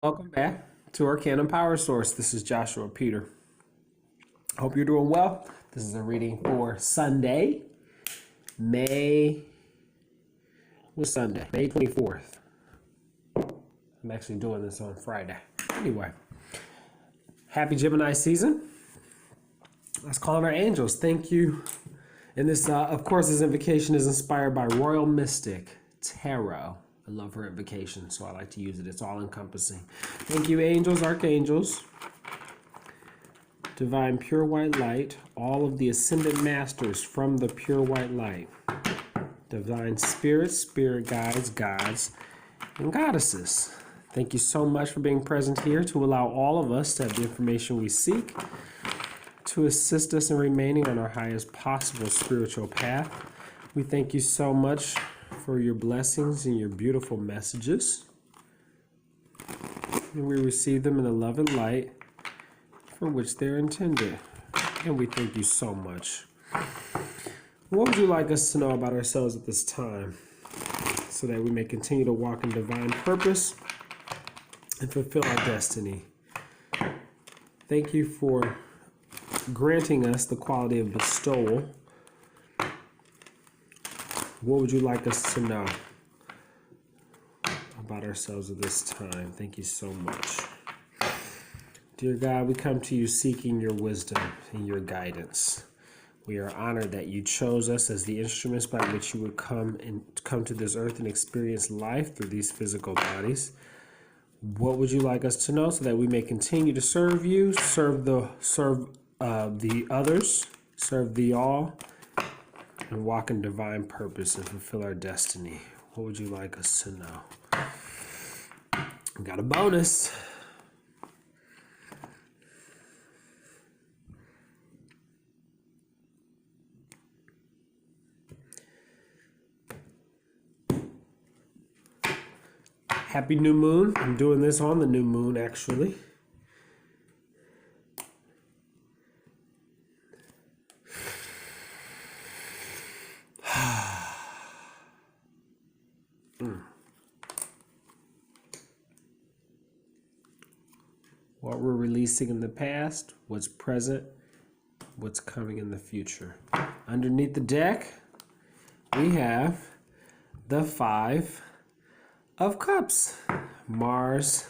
Welcome back to Arcanum Power Source. This is Joshua Peter. Hope you're doing well. This is a reading for Sunday, what's Sunday? May 24th. I'm actually doing this on Friday. Anyway, happy Gemini season. Let's call on our angels. Thank you. And this, of course, this invocation is inspired by Royal Mystic Tarot. I love her invocation, so I like to use it. It's all encompassing. Thank you, angels, archangels, divine pure white light, all of the ascended masters from the pure white light, divine spirits, spirit guides, gods, and goddesses. Thank you so much for being present here to allow all of us to have the information we seek to assist us in remaining on our highest possible spiritual path. We thank you so much for your blessings and your beautiful messages. And we receive them in the love and light for which they're intended. And we thank you so much. What would you like us to know about ourselves at this time so that we may continue to walk in divine purpose and fulfill our destiny? Thank you for granting us the quality of bestowal. What would you like us to know about ourselves at this time? Thank you so much. Dear God, we come to you seeking your wisdom and your guidance. We are honored that you chose us as the instruments by which you would come to this earth and experience life through these physical bodies. What would you like us to know so that we may continue to serve you, serve the others, serve the all, and walk in divine purpose and fulfill our destiny? What would you like us to know? We got a bonus. Happy new moon. I'm doing this on the new moon, actually. What we're releasing in the past, what's present, what's coming in the future. Underneath the deck, we have the Five of Cups. Mars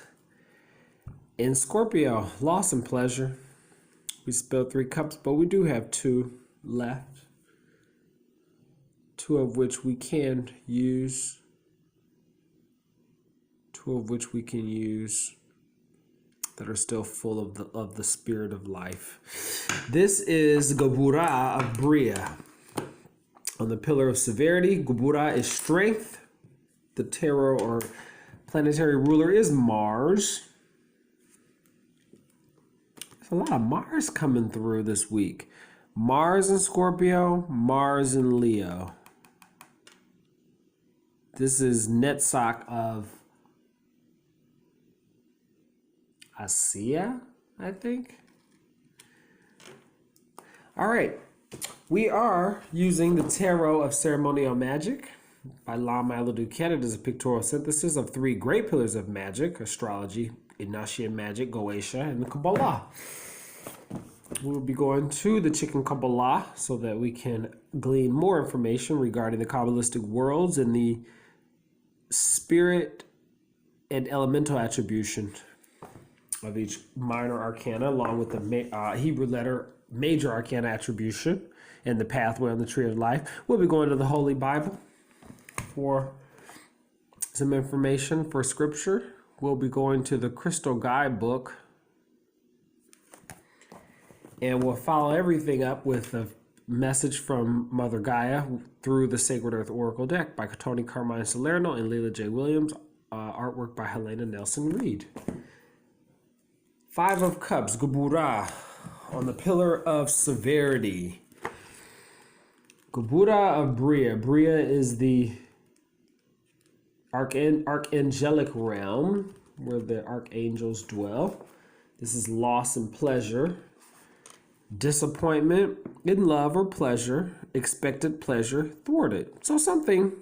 in Scorpio, loss and pleasure. We spilled 3 cups, but we do have 2 left. 2 of which we can use. 2 of which we can use that are still full of the spirit of life. This is Gabura of Bria. On the pillar of severity, Gabura is strength. The tarot or planetary ruler is Mars. There's a lot of Mars coming through this week. Mars in Scorpio, Mars in Leo. This is Netzach of Asia, I think. All right. We are using the Tarot of Ceremonial Magic by La Milo Duquette. It is a pictorial synthesis of 3 great pillars of magic: astrology, Initian magic, Goetia, and the Kabbalah. We will be going to the Chicken Kabbalah so that we can glean more information regarding the Kabbalistic worlds and the spirit and elemental attribution of each minor arcana, along with the Hebrew letter major arcana attribution and the pathway on the tree of life. We'll be going to the Holy Bible for some information for scripture. We'll be going to the Crystal Guide book, and we'll follow everything up with a message from Mother Gaia through the Sacred Earth Oracle deck by Tony Carmine Salerno and Leila J. Williams, artwork by Helena Nelson Reed. 5 of Cups, Gabura, on the pillar of severity. Gabura of Bria. Bria is the archangelic realm where the archangels dwell. This is loss and pleasure, disappointment in love or pleasure, expected pleasure thwarted. So something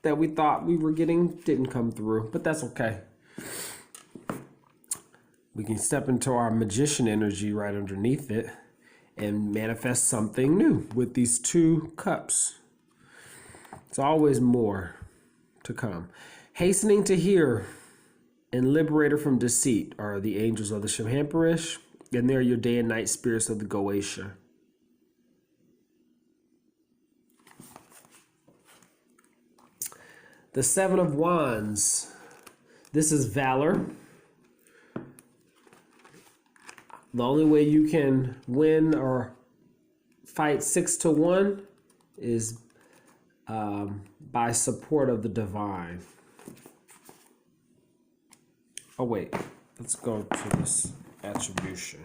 that we thought we were getting didn't come through, but that's okay. We can step into our magician energy right underneath it and manifest something new with these 2 cups. It's always more to come. Hastening to hear and liberator from deceit are the angels of the Shemhamperish, and they're your day and night spirits of the Goetia. The 7 of Wands. This is valor. The only way you can win or fight 6 to 1 is by support of the divine. Oh wait, let's go to this attribution.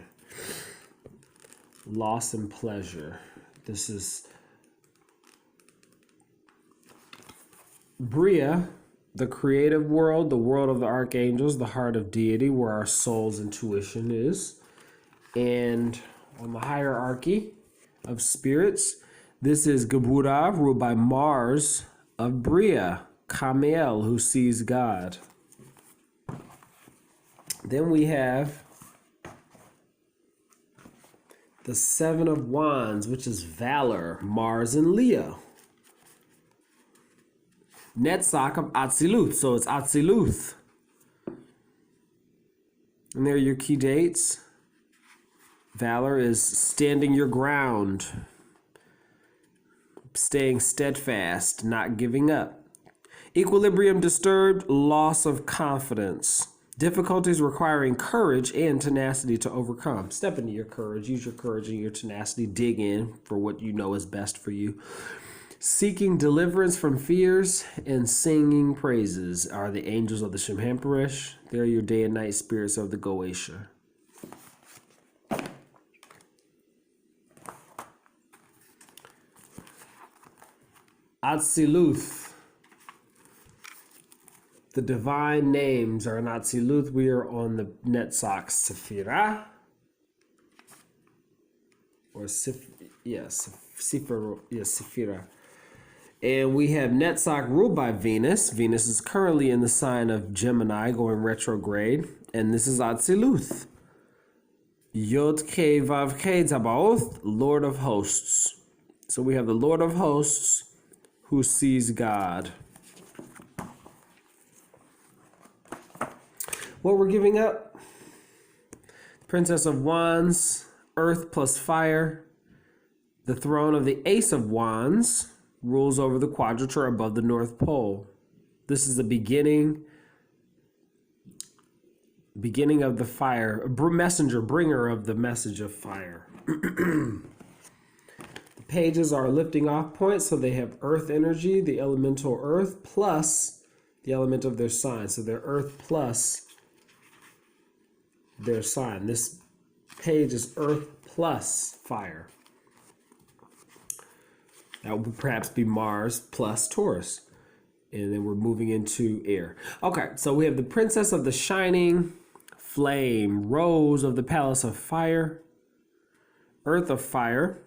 Loss and pleasure. This is Bria, the creative world, the world of the archangels, the heart of deity, where our soul's intuition is. And on the hierarchy of spirits, this is Gebura, ruled by Mars of Bria, Kamiel, who sees God. Then we have the 7 of Wands, which is valor, Mars and Leo. Netzach of Atziluth, so it's Atziluth. And there are your key dates. Valor is standing your ground, staying steadfast, not giving up. Equilibrium disturbed, loss of confidence. Difficulties requiring courage and tenacity to overcome. Step into your courage, use your courage and your tenacity, dig in for what you know is best for you. Seeking deliverance from fears and singing praises are the angels of the Shemhamperish. They're your day and night spirits of the Goetia. Atziluth. The divine names are in Atziluth. We are on the Netzach Sephirah. Or Sephirah. And we have Netzach ruled by Venus. Venus is currently in the sign of Gemini, going retrograde. And this is Atziluth. Yod Kei Vav Kei Tabaoth, Lord of Hosts. So we have the Lord of Hosts who sees God. What we're giving up? Princess of Wands, Earth plus Fire. The throne of the Ace of Wands rules over the quadrature above the North Pole. This is the beginning of the fire, messenger, bringer of the message of fire. The pages are lifting off points, so they have earth energy, the elemental earth, plus the element of their sign. So they're earth plus their sign. This page is earth plus fire. That would perhaps be Mars plus Taurus. And then we're moving into air. Okay, so we have the Princess of the Shining Flame, Rose of the Palace of Fire, Earth of Fire,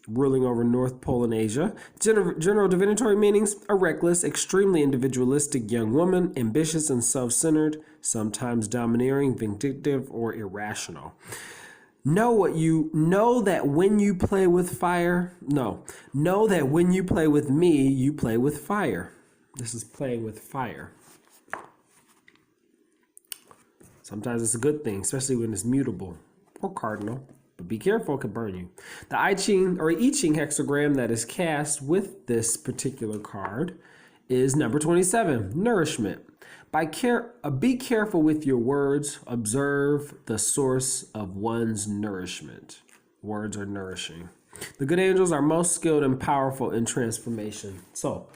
ruling over North Pole and Asia. General divinatory meanings: a reckless, extremely individualistic young woman, ambitious and self-centered, sometimes domineering, vindictive, or irrational. Know that when you play with fire, know that when you play with me, you play with fire. This is playing with fire. Sometimes it's a good thing, especially when it's mutable or cardinal. But be careful, it could burn you. The I Ching or I Ching hexagram that is cast with this particular card is number 27, nourishment. Be careful with your words. Observe the source of one's nourishment. Words are nourishing. The good angels are most skilled and powerful in transformation. So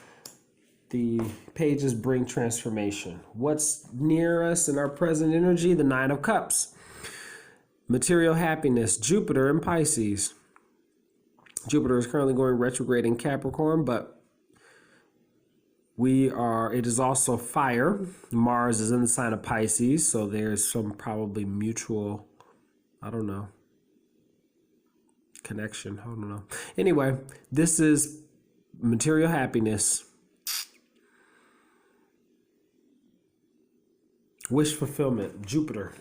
the pages bring transformation. What's near us in our present energy? The 9 of Cups. Material happiness, Jupiter in Pisces. Jupiter is currently going retrograde in Capricorn, but it is also fire. Mars is in the sign of Pisces, so there's some probably mutual, connection. I don't know. Anyway, this is material happiness. Wish fulfillment, Jupiter.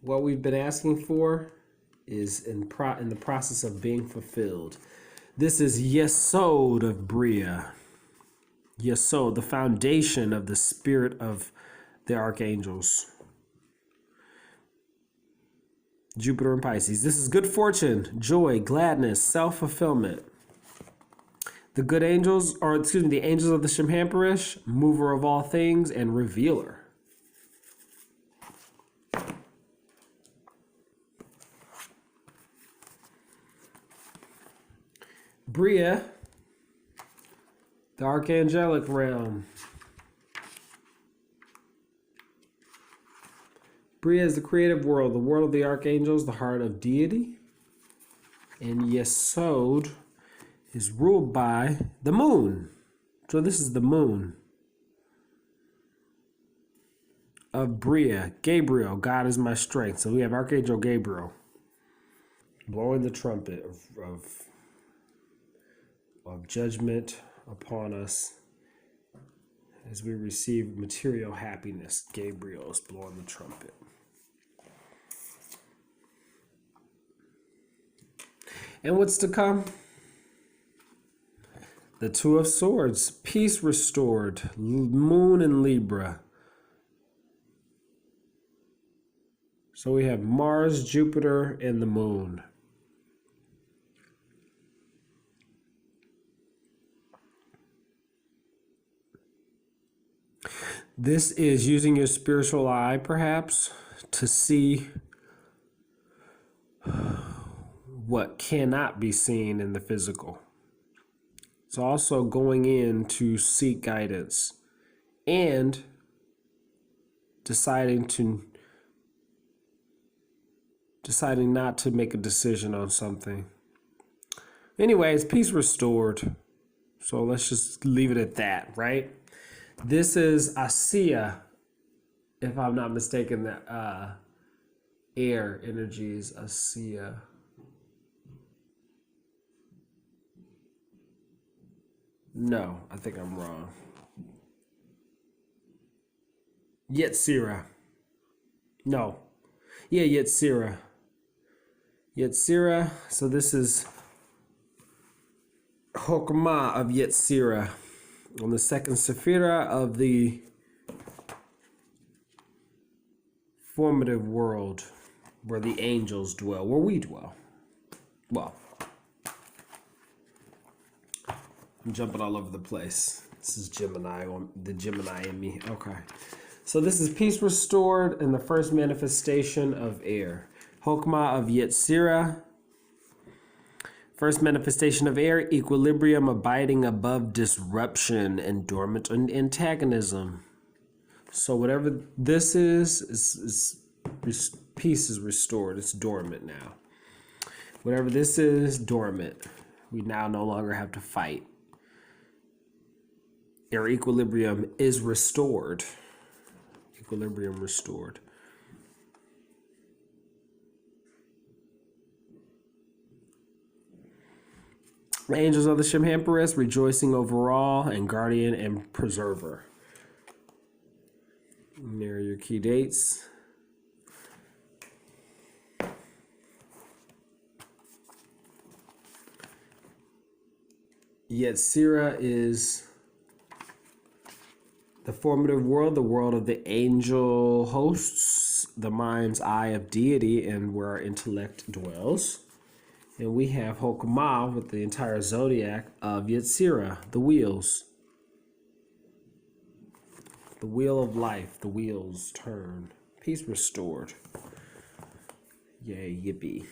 what we've been asking for is in the process of being fulfilled. This is Yesod of Bria. Yesod, the foundation of the spirit of the archangels. Jupiter and Pisces. This is good fortune, joy, gladness, self-fulfillment. The good angels, the angels of the Shemhamperish, mover of all things and revealer. Bria, the archangelic realm. Bria is the creative world, the world of the archangels, the heart of deity. And Yesod is ruled by the moon. So this is the moon of Bria. Gabriel, God is my strength. So we have Archangel Gabriel blowing the trumpet of judgment upon us as we receive material happiness. Gabriel is blowing the trumpet. And what's to come? The Two of Swords, peace restored, moon in Libra. So we have Mars, Jupiter, and the moon. This is using your spiritual eye, perhaps, to see what cannot be seen in the physical. It's also going in to seek guidance and deciding not to make a decision on something. Anyways, peace restored. So let's just leave it at that, right? This is Asiya, if I'm not mistaken, the air energy is Asiya. No, I think I'm wrong. Yetzirah. No. Yeah, Yetzirah. Yetzirah. So this is Hokmah of Yetzirah on the second Sephirah of the formative world where the angels dwell, where we dwell. Well, I'm jumping all over the place. This is Gemini, the Gemini in me. Okay. So this is peace restored in the first manifestation of air. Hokmah of Yetzirah. First manifestation of air, equilibrium abiding above disruption and dormant antagonism. So whatever this is peace is restored. It's dormant now. Whatever this is, dormant. We now no longer have to fight. Air equilibrium is restored. Equilibrium restored. Angels of the Shemhamperish, rejoicing over all, and guardian and preserver. And there are your key dates. Yetzirah is the formative world, the world of the angel hosts, the mind's eye of deity, and where our intellect dwells. And we have Hokmah with the entire zodiac of Yetzirah, the wheels. The wheel of life, the wheels turn. Peace restored. Yay, yippee.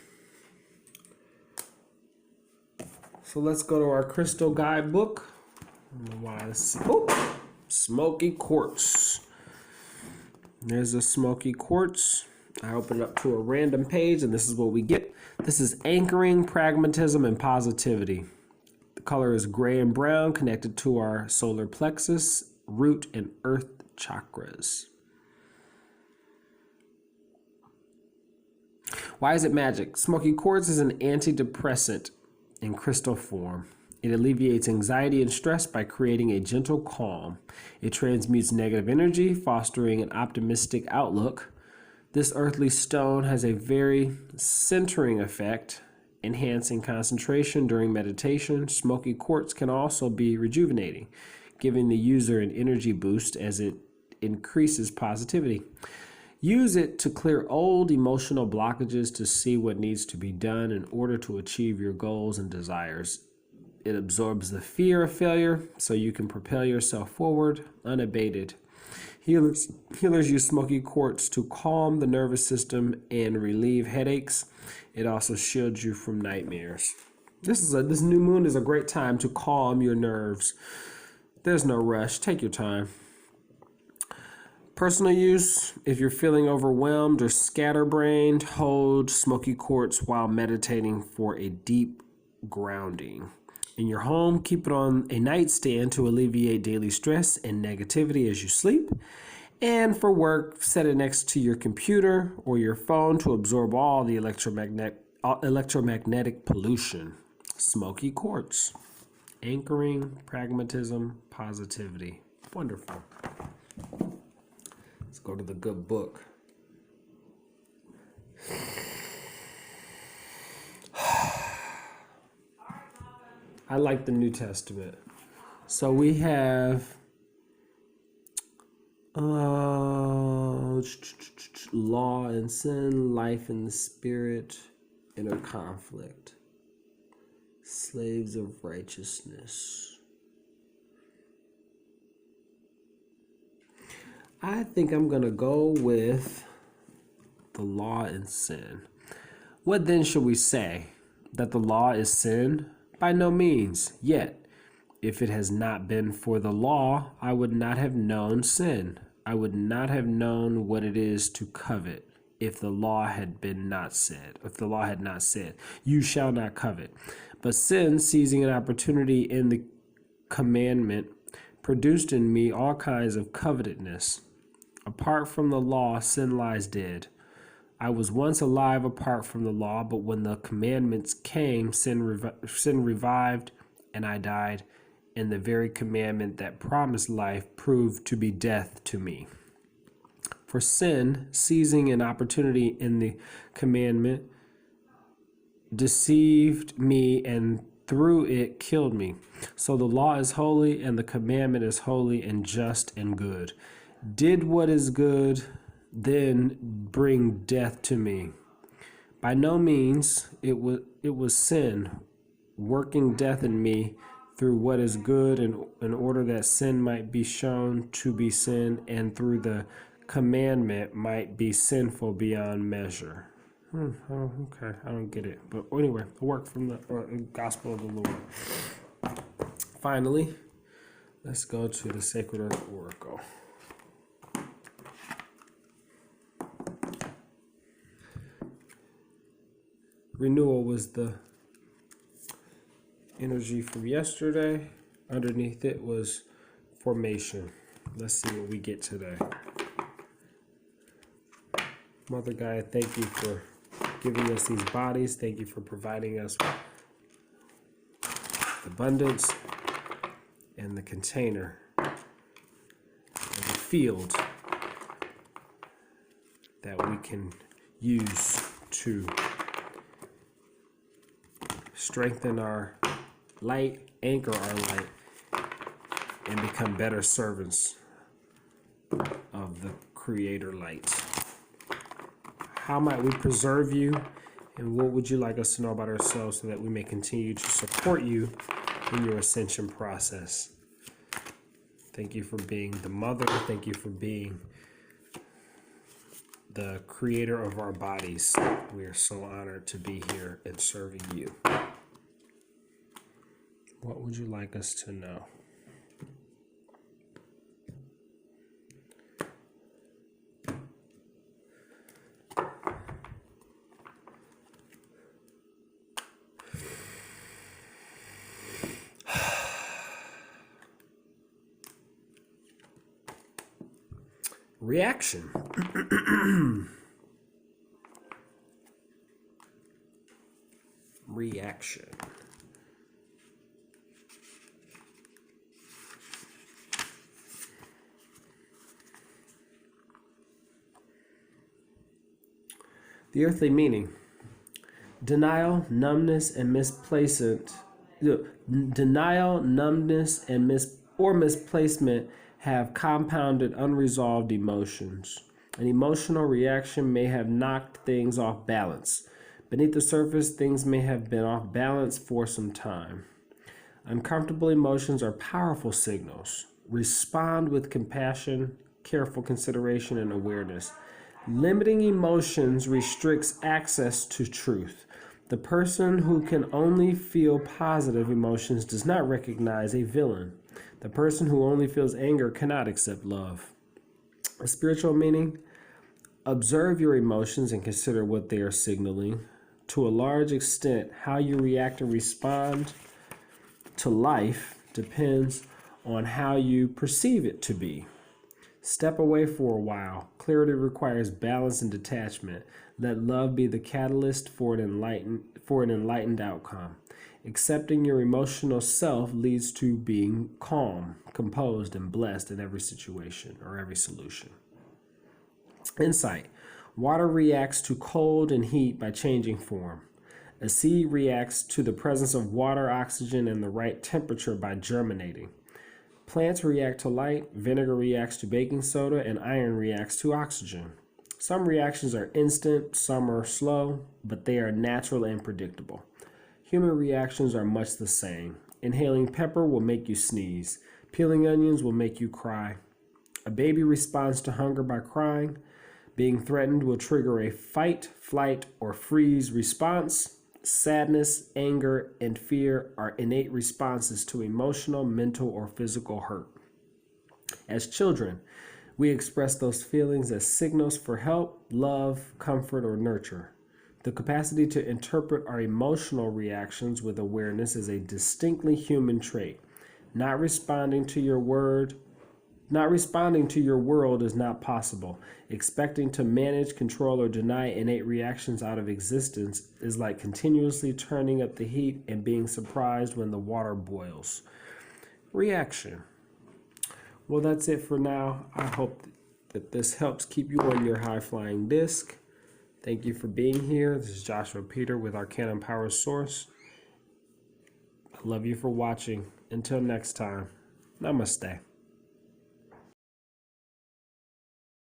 So let's go to our crystal guidebook. Oh, smoky quartz. There's a smoky quartz. I open it up to a random page, and this is what we get. This is anchoring, pragmatism, and positivity. The color is gray and brown, connected to our solar plexus, root, and earth chakras. Why is it magic? Smoky quartz is an antidepressant in crystal form. It alleviates anxiety and stress by creating a gentle calm. It transmutes negative energy, fostering an optimistic outlook. This earthly stone has a very centering effect, enhancing concentration during meditation. Smoky quartz can also be rejuvenating, giving the user an energy boost as it increases positivity. Use it to clear old emotional blockages to see what needs to be done in order to achieve your goals and desires. It absorbs the fear of failure so you can propel yourself forward unabated. Healers use smoky quartz to calm the nervous system and relieve headaches. It also shields you from nightmares. This new moon is a great time to calm your nerves. There's no rush. Take your time. Personal use, if you're feeling overwhelmed or scatterbrained, hold smoky quartz while meditating for a deep grounding. In your home, keep it on a nightstand to alleviate daily stress and negativity as you sleep. And for work, set it next to your computer or your phone to absorb all the electromagnetic pollution. Smoky quartz, anchoring, pragmatism, positivity. Wonderful. Let's go to the good book. I like the New Testament. So we have law and sin, life and the spirit, inner conflict, slaves of righteousness. I think I'm going to go with the law and sin. What then should we say? That the law is sin? By no means. Yet, if it has not been for the law, I would not have known sin. I would not have known what it is to covet if the law had not said, you shall not covet. But sin, seizing an opportunity in the commandment, produced in me all kinds of covetousness. Apart from the law, sin lies dead. I was once alive apart from the law, but when the commandments came, sin revived, and I died, and the very commandment that promised life proved to be death to me. For sin, seizing an opportunity in the commandment, deceived me, and through it killed me. So the law is holy, and the commandment is holy and just and good. Did what is good, then bring death to me. By no means it was sin working death in me through what is good in order that sin might be shown to be sin, and through the commandment might be sinful beyond measure. Okay, I don't get it. But anyway, a work from the gospel of the Lord. Finally, let's go to the Sacred Earth Oracle. Renewal was the energy from yesterday. Underneath it was formation. Let's see what we get today. Mother Gaia, thank you for giving us these bodies. Thank you for providing us with abundance and the container and the field that we can use to strengthen our light, anchor our light, and become better servants of the Creator light. How might we preserve you, and what would you like us to know about ourselves so that we may continue to support you in your ascension process? Thank you for being the mother. Thank you for being the creator of our bodies. We are so honored to be here and serving you. What would you like us to know? Reaction. Reaction. The earthly meaning: denial, numbness, and misplacement. Denial, numbness, and misplacement have compounded unresolved emotions. An emotional reaction may have knocked things off balance. Beneath the surface, things may have been off balance for some time. Uncomfortable emotions are powerful signals. Respond with compassion, careful consideration, and awareness. Limiting emotions restricts access to truth. The person who can only feel positive emotions does not recognize a villain. The person who only feels anger cannot accept love. A spiritual meaning: observe your emotions and consider what they are signaling. To a large extent, how you react and respond to life depends on how you perceive it to be. Step away for a while. Clarity requires balance and detachment. Let love be the catalyst for an enlightened outcome. Accepting your emotional self leads to being calm, composed, and blessed in every situation or every solution. Insight: water reacts to cold and heat by changing form. A seed reacts to the presence of water, oxygen, and the right temperature by germinating. Plants react to light, vinegar reacts to baking soda, and iron reacts to oxygen. Some reactions are instant, some are slow, but they are natural and predictable. Human reactions are much the same. Inhaling pepper will make you sneeze. Peeling onions will make you cry. A baby responds to hunger by crying. Being threatened will trigger a fight, flight, or freeze response. Sadness, anger, and fear are innate responses to emotional, mental, or physical hurt. As children, we express those feelings as signals for help, love, comfort, or nurture. The capacity to interpret our emotional reactions with awareness is a distinctly human trait. Not responding to your world is not possible. Expecting to manage, control, or deny innate reactions out of existence is like continuously turning up the heat and being surprised when the water boils. Reaction. Well, that's it for now. I hope that this helps keep you on your high-flying disc. Thank you for being here. This is Joshua Peter with Arcana Power Source. I love you for watching. Until next time, namaste.